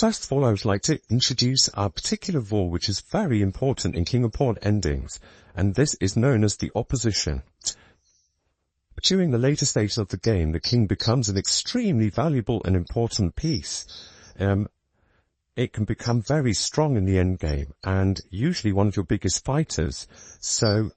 First of all, I would like to introduce a particular rule which is very important in King and Pawn endings, and this is known as the opposition. During the later stages of the game, the king becomes an extremely valuable and important piece. It can become very strong in the endgame, and usually one of your biggest fighters. So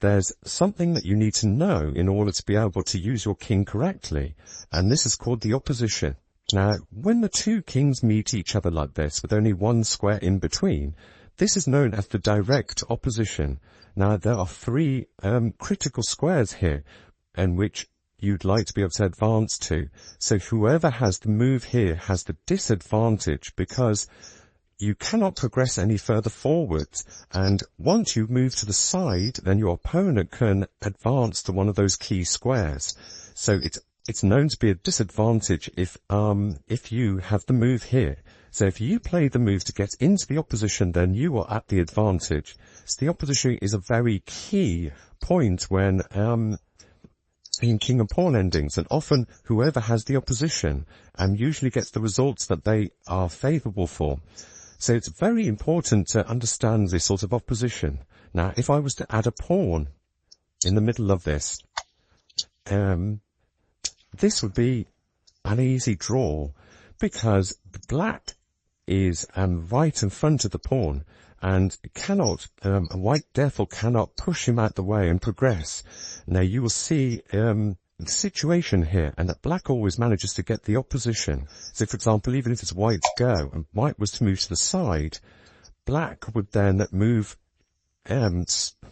there's something that you need to know in order to be able to use your king correctly, and this is called the opposition. Now, when the two kings meet each other like this, with only one square in between, this is known as the direct opposition. Now, there are three critical squares here, in which you'd like to be able to advance to. So whoever has the move here has the disadvantage, because you cannot progress any further forwards. And once you move to the side, then your opponent can advance to one of those key squares. So it's known to be a disadvantage if you have the move here. So if you play the move to get into the opposition, then you are at the advantage. So the opposition is a very key point when in King and Pawn endings, and often whoever has the opposition usually gets the results that they are favourable for. So it's very important to understand this sort of opposition. Now, if I was to add a pawn in the middle of this, this would be an easy draw, because the black is right in front of the pawn, and white therefore cannot push him out the way and progress. Now you will see the situation here, and that black always manages to get the opposition. So for example, even if it's white to go and white was to move to the side, black would then move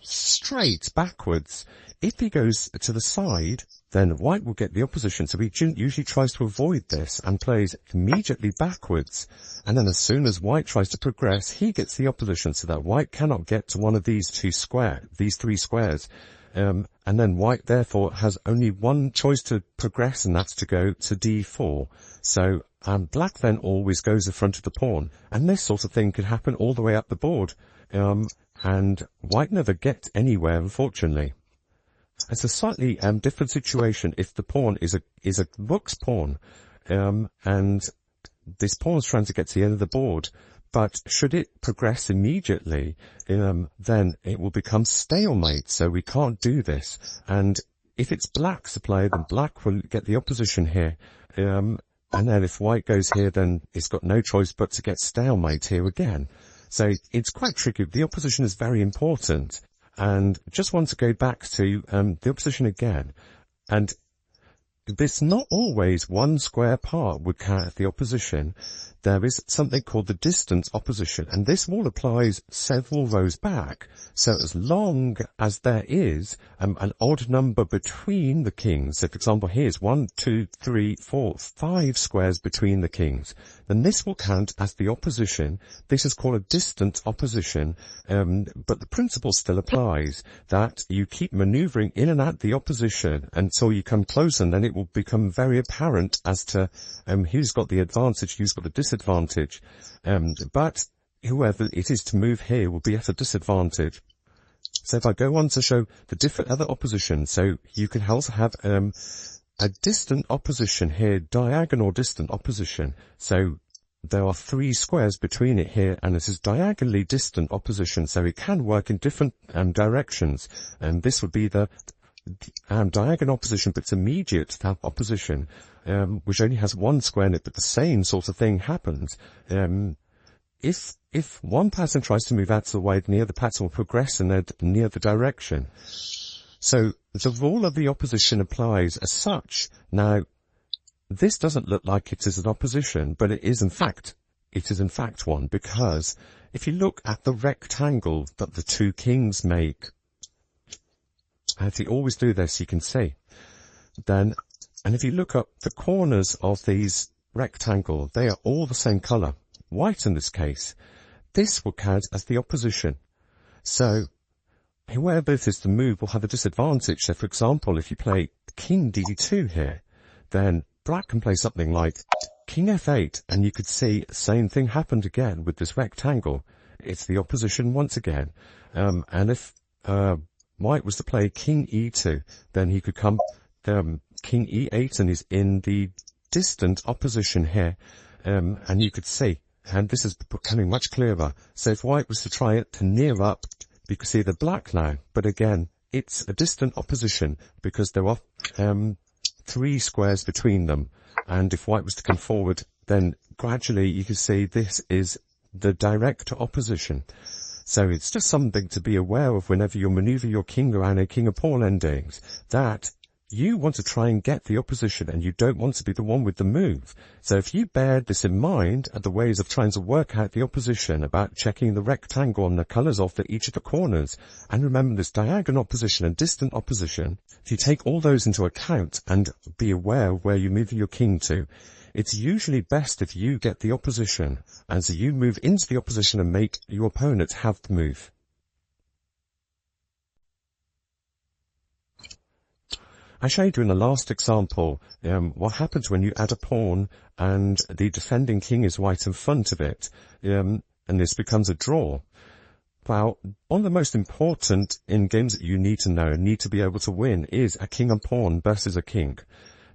straight backwards. If he goes to the side, then white will get the opposition. So he usually tries to avoid this and plays immediately backwards. And then as soon as white tries to progress, he gets the opposition, so that white cannot get to one of these three squares. And then white therefore has only one choice to progress, and that's to go to d4. So black then always goes in front of the pawn. And this sort of thing could happen all the way up the board. And white never gets anywhere, unfortunately. It's a slightly different situation if the pawn is a rook's pawn, and this pawn is trying to get to the end of the board. But should it progress immediately, then it will become stalemate, so we can't do this. And if it's black's to play, then black will get the opposition here. And then if white goes here, then it's got no choice but to get stalemate here again. So it's quite tricky. The opposition is very important. And just want to go back to the opposition again. And this not always one square apart would count the opposition. There is something called the distance opposition, and this all applies several rows back. So as long as there is an odd number between the kings, so for example here's 1, 2, 3, 4, 5 squares between the kings, then this will count as the opposition. This is called a distant opposition, but the principle still applies, that you keep manoeuvring in and out the opposition until you come close, and then it will become very apparent as to who's got the advantage, who's got the disadvantage. But whoever it is to move here will be at a disadvantage. So if I go on to show the different other oppositions, so you can also have a distant opposition here, diagonal distant opposition. So there are 3 squares between it here, and this is diagonally distant opposition, so it can work in different directions. And this would be the diagonal opposition, but it's immediate to that opposition, which only has 1 square in it, but the same sort of thing happens. If one pattern tries to move out of the way, the other pattern will progress in near the direction. So the rule of the opposition applies as such. Now, this doesn't look like it is an opposition, but it is in fact one, because if you look at the rectangle that the 2 kings make, as you always do this, you can see, then, and if you look up the corners of these rectangle, they are all the same colour, white in this case. This will count as the opposition. So whoever it is to move will have a disadvantage. So for example, if you play king d2 here, then black can play something like king f8, and you could see the same thing happened again with this rectangle. It's the opposition once again. And if white was to play king e2, then he could come king e8 and is in the distant opposition here. and you could see, and this is becoming much clearer. So if white was to try it to near up, you can see the black now, but again, it's a distant opposition because there are 3 squares between them. And if white was to come forward, then gradually you can see this is the direct opposition. So it's just something to be aware of whenever you maneuver your king around a king of pawn endings, that you want to try and get the opposition and you don't want to be the one with the move. So if you bear this in mind at the ways of trying to work out the opposition, about checking the rectangle and the colours of each of the corners, and remember this diagonal opposition and distant opposition, if you take all those into account and be aware of where you move your king to, it's usually best if you get the opposition, and so you move into the opposition and make your opponent have the move. I showed you in the last example what happens when you add a pawn and the defending king is white in front of it, and this becomes a draw. Well, one of the most important in games that you need to know and need to be able to win is a king and pawn versus a king.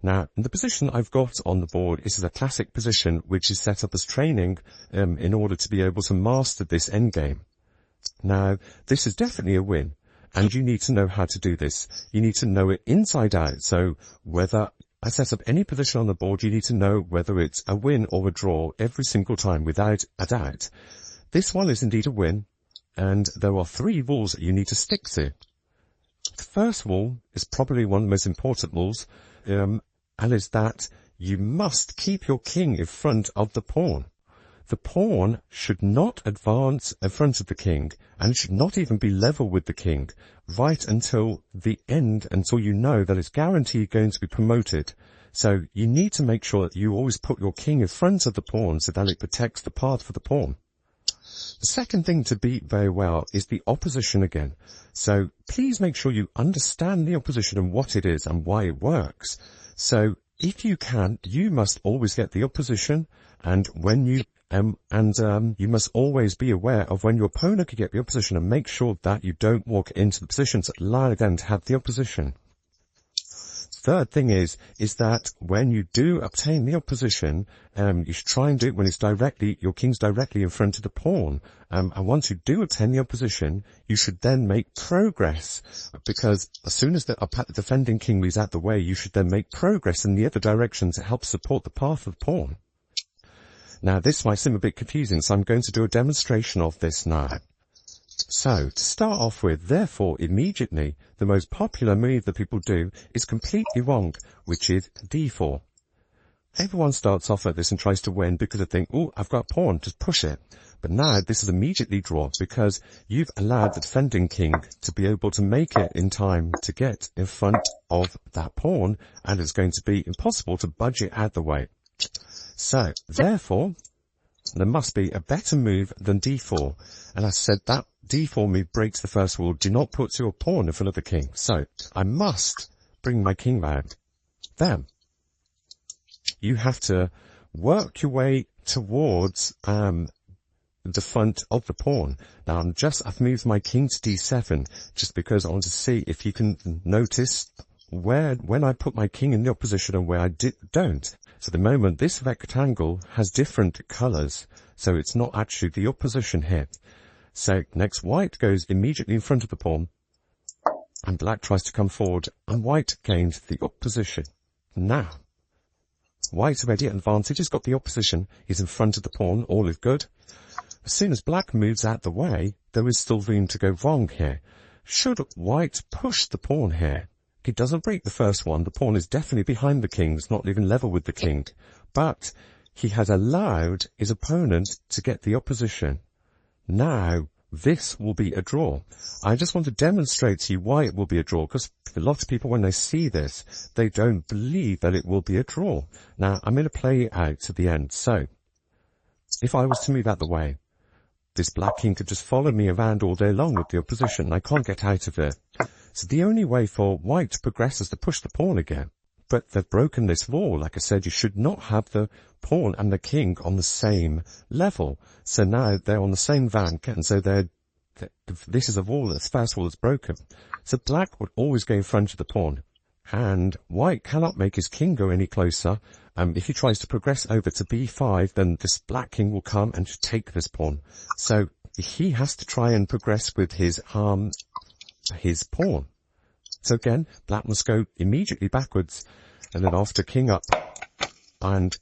Now, the position I've got on the board is a classic position which is set up as training in order to be able to master this endgame. Now, this is definitely a win. And you need to know how to do this. You need to know it inside out. So whether I set up any position on the board, you need to know whether it's a win or a draw every single time without a doubt. This one is indeed a win, and there are 3 rules that you need to stick to. The first rule is probably one of the most important rules, and is that you must keep your king in front of the pawn. The pawn should not advance in front of the king, and should not even be level with the king, right until the end, until you know that it's guaranteed going to be promoted. So you need to make sure that you always put your king in front of the pawn so that it protects the path for the pawn. The second thing to beat very well is the opposition again. So please make sure you understand the opposition and what it is and why it works. So if you can, you must always get the opposition, and when you you must always be aware of when your opponent can get the opposition, and make sure that you don't walk into the positions that allow them to have the opposition. Third thing is that when you do obtain the opposition, you should try and do it when it's directly, your king's directly in front of the pawn. And once you do obtain the opposition, you should then make progress, because as soon as the defending king moves out the way, you should then make progress in the other direction to help support the path of the pawn. Now, this might seem a bit confusing, so I'm going to do a demonstration of this now. So, to start off with, therefore, immediately, the most popular move that people do is completely wrong, which is d4. Everyone starts off at this and tries to win because they think, oh, I've got a pawn, just push it. But now, this is immediately draw, because you've allowed the defending king to be able to make it in time to get in front of that pawn, and it's going to be impossible to budge it out the way. So, therefore, there must be a better move than d4. And I said that d4 move breaks the first rule. Do not put your pawn in front of the king. So, I must bring my king round. Then, you have to work your way towards the front of the pawn. Now, I've moved my king to d7, just because I want to see if you can notice when I put my king in the opposition and where I don't. So at the moment, this rectangle has different colours, so it's not actually the opposition here. So next, white goes immediately in front of the pawn, and black tries to come forward, and white gains the opposition. Now, white's already at advantage, has got the opposition, he's in front of the pawn, all is good. As soon as black moves out the way, there is still room to go wrong here. Should white push the pawn here, he doesn't break the first one. The pawn is definitely behind the king. It's not even level with the king. But he has allowed his opponent to get the opposition. Now, this will be a draw. I just want to demonstrate to you why it will be a draw, because a lot of people, when they see this, they don't believe that it will be a draw. Now, I'm going to play it out to the end. So, if I was to move out the way, this black king could just follow me around all day long with the opposition. I can't get out of it. So the only way for white to progress is to push the pawn again. But they've broken this rule. Like I said, you should not have the pawn and the king on the same level. So now they're on the same rank, and so this is a rule, the first rule that's broken. So black would always go in front of the pawn. And white cannot make his king go any closer. If he tries to progress over to b5, then this black king will come and take this pawn. So he has to try and progress with his pawn. So again, black must go immediately backwards, and then after king up, and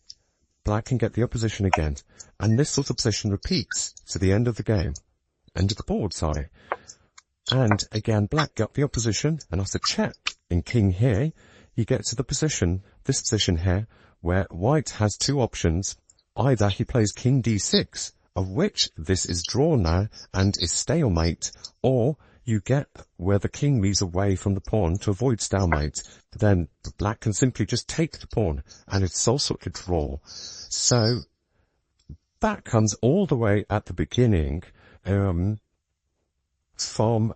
black can get the opposition again. And this sort of position repeats to the end of the game. End of the board, sorry. And again, black got the opposition, and after check in king here, you get to the position, this position here, where white has two options. Either he plays king d6, of which this is drawn now and is stalemate, or you get where the king moves away from the pawn to avoid stalemate. Then black can simply just take the pawn, and it's also a draw. So that comes all the way at the beginning, from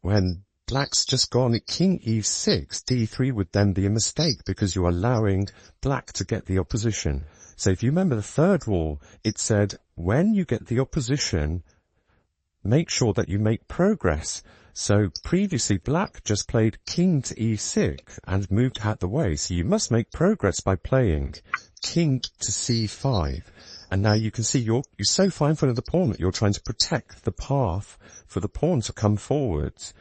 when black's just gone at king e6, d3 would then be a mistake because you're allowing black to get the opposition. So if you remember the third rule, it said when you get the opposition, make sure that you make progress. So previously black just played king to e6 and moved out the way. So you must make progress by playing king to c5. And now you can see you're so far in front of the pawn that you're trying to protect the path for the pawn to come forwards.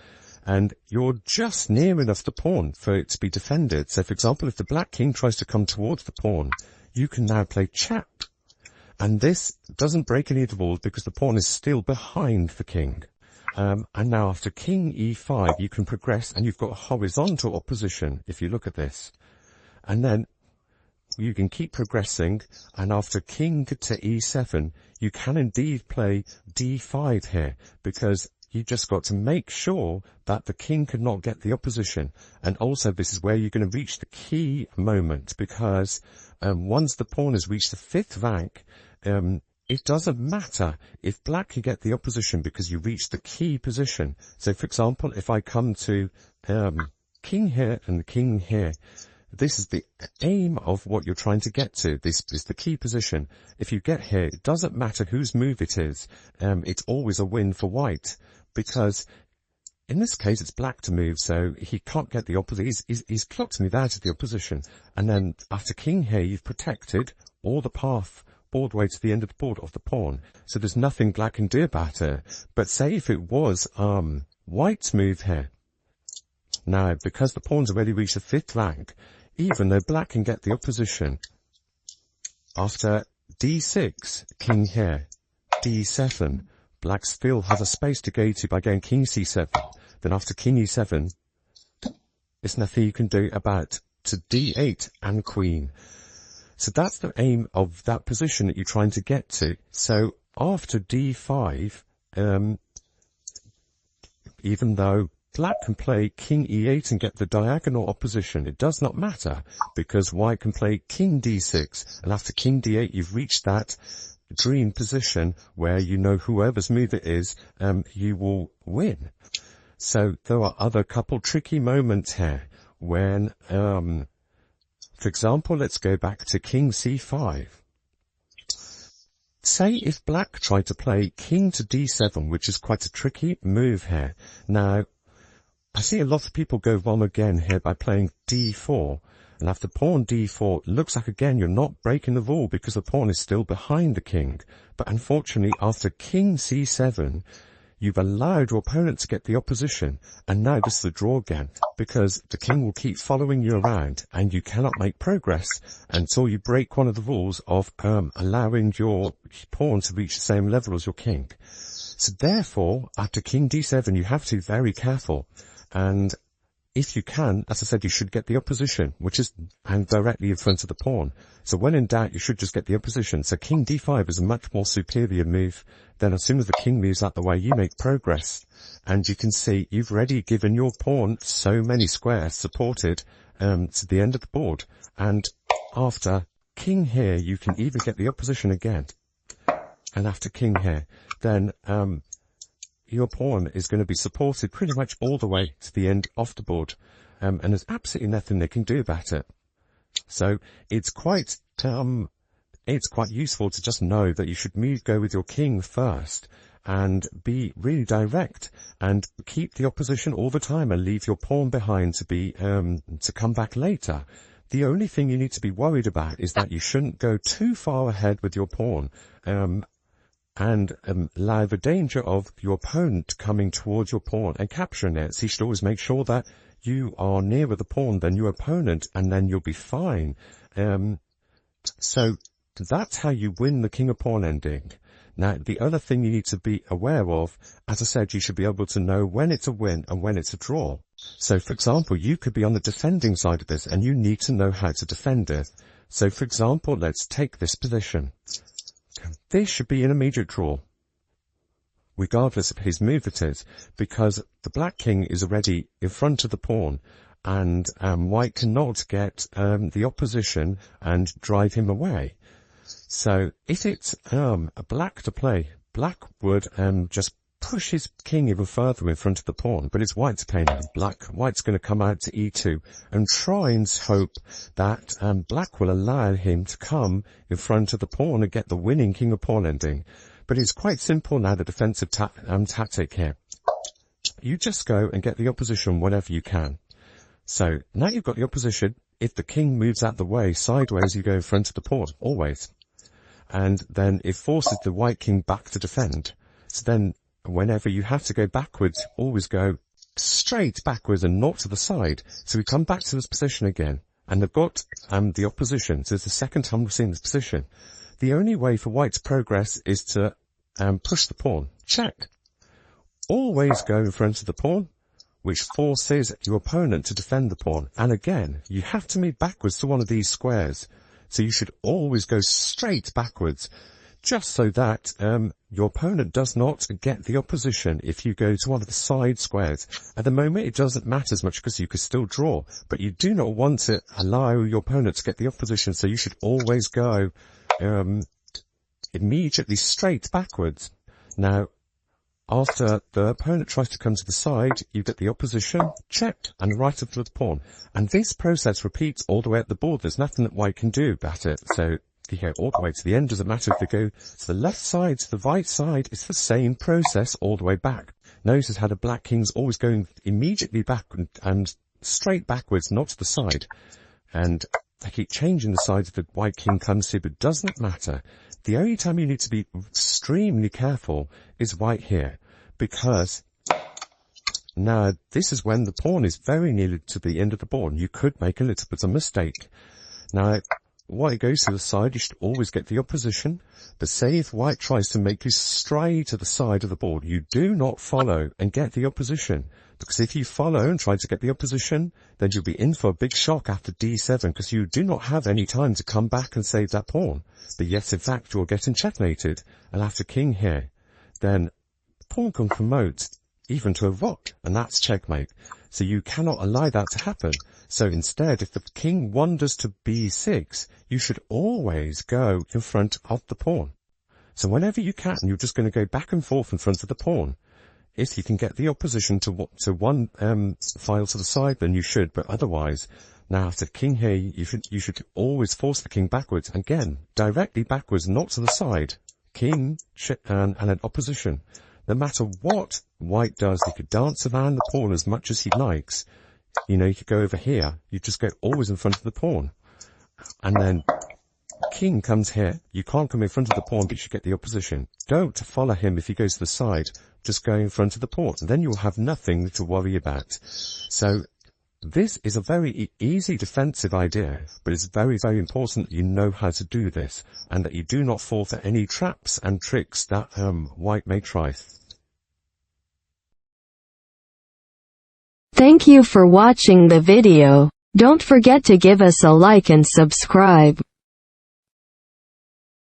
And you're just near enough the pawn for it to be defended. So for example, if the black king tries to come towards the pawn, you can now play check. And this doesn't break any of the rules because the pawn is still behind the king. And now after king e5, you can progress and you've got a horizontal opposition if you look at this. And then you can keep progressing, and after king to e7, you can indeed play d5 here, because you just got to make sure that the king could not get the opposition. And also this is where you're going to reach the key moment, because once the pawn has reached the fifth rank, it doesn't matter if black can get the opposition because you reach the key position. So for example, if I come to king here and the king here, this is the aim of what you're trying to get to. This is the key position. If you get here, it doesn't matter whose move it is. It's always a win for white, because in this case it's black to move, so he can't get the opposition. He's clocked me there to the opposition. And then after king here, you've protected all the path all the way to the end of the board of the pawn. So there's nothing black can do about it. But say if it was white's move here. Now, because the pawn's already reached the fifth rank, even though black can get the opposition, after d6, king here, d7, black still has a space to go to by going king c7. Then after king e7, there's nothing you can do about to d8 and queen. So that's the aim of that position that you're trying to get to. So after d5, even though black can play king e8 and get the diagonal opposition, it does not matter, because white can play king d6, and after king d8 you've reached that dream position where you know whoever's move it is, you will win. So there are other couple tricky moments here when, for example, let's go back to king c5. Say if black tried to play king to d7, which is quite a tricky move here. Now, I see a lot of people go wrong again here by playing d4, and after pawn d4, it looks like again you're not breaking the rule because the pawn is still behind the king. But unfortunately, after king c7, you've allowed your opponent to get the opposition, and now this is a draw again, because the king will keep following you around, and you cannot make progress until you break one of the rules of allowing your pawn to reach the same level as your king. So therefore, after king d7, you have to be very careful. And if you can, as I said, you should get the opposition, which is directly in front of the pawn. So when in doubt, you should just get the opposition. So king d5 is a much more superior move. Then as soon as the king moves out the way, you make progress. And you can see you've already given your pawn so many squares supported to the end of the board. And after king here, you can even get the opposition again. And after king here, then your pawn is going to be supported pretty much all the way to the end of the board. And there's absolutely nothing they can do about it. So it's quite useful to just know that you should go with your king first, and be really direct and keep the opposition all the time and leave your pawn behind to come back later. The only thing you need to be worried about is that you shouldn't go too far ahead with your pawn, and allow the danger of your opponent coming towards your pawn and capturing it. So you should always make sure that you are nearer the pawn than your opponent, and then you'll be fine. So that's how you win the king of pawn ending. Now, the other thing you need to be aware of, as I said, you should be able to know when it's a win and when it's a draw. So, for example, you could be on the defending side of this, and you need to know how to defend it. So, for example, let's take this position. This should be an immediate draw, regardless of whose move it is, because the black king is already in front of the pawn, and white cannot get the opposition and drive him away. So if it's a black to play, black would just push his king even further in front of the pawn, but it's white's pain. White's going to come out to e2 and try and hope that black will allow him to come in front of the pawn and get the winning king of pawn ending. But it's quite simple now, the defensive tactic here. You just go and get the opposition whenever you can. So now you've got the opposition. If the king moves out the way, sideways, you go in front of the pawn, always. And then it forces the white king back to defend. So then whenever you have to go backwards, always go straight backwards and not to the side. So we come back to this position again, and they've got the opposition. So it's the second time we've seen this position. The only way for white to progress is to push the pawn. Check. Always go in front of the pawn, which forces your opponent to defend the pawn. And again, you have to move backwards to one of these squares. So you should always go straight backwards, just so that your opponent does not get the opposition if you go to one of the side squares. At the moment, it doesn't matter as much because you could still draw, but you do not want to allow your opponent to get the opposition, so you should always go immediately straight backwards. Now, after the opponent tries to come to the side, you get the opposition checked and right up to the pawn. And this process repeats all the way up the board. There's nothing that white can do about it. So you go all the way to the end. Doesn't matter if they go to the left side, to the right side. It's the same process all the way back. Notice how the black king's always going immediately back and straight backwards, not to the side. And they keep changing the sides the white king comes to, but it doesn't matter. The only time you need to be extremely careful is right here, because now this is when the pawn is very nearly to the end of the board. You could make a little bit of a mistake. Now, white goes to the side, you should always get the opposition. But say if white tries to make you stray to the side of the board, you do not follow and get the opposition. Because if you follow and try to get the opposition, then you'll be in for a big shock after d7, because you do not have any time to come back and save that pawn. But yes, in fact, you're getting checkmated. And after king here, then the pawn can promote even to a rook, and that's checkmate. So you cannot allow that to happen. So instead, if the king wanders to b6, you should always go in front of the pawn. So whenever you can, you're just going to go back and forth in front of the pawn. If you can get the opposition to one file to the side, then you should. But otherwise, now after king here, you should always force the king backwards. Again, directly backwards, not to the side. King and an opposition. No matter what white does, he could dance around the pawn as much as he likes. You know, you could go over here. You just go always in front of the pawn. And then king comes here. You can't come in front of the pawn, but you should get the opposition. Don't follow him if he goes to the side. Just go in front of the pawn. Then you'll have nothing to worry about. So this is a very easy defensive idea, but it's very, very important that you know how to do this and that you do not fall for any traps and tricks that white may try. Thank you for watching the video. Don't forget to give us a like and subscribe.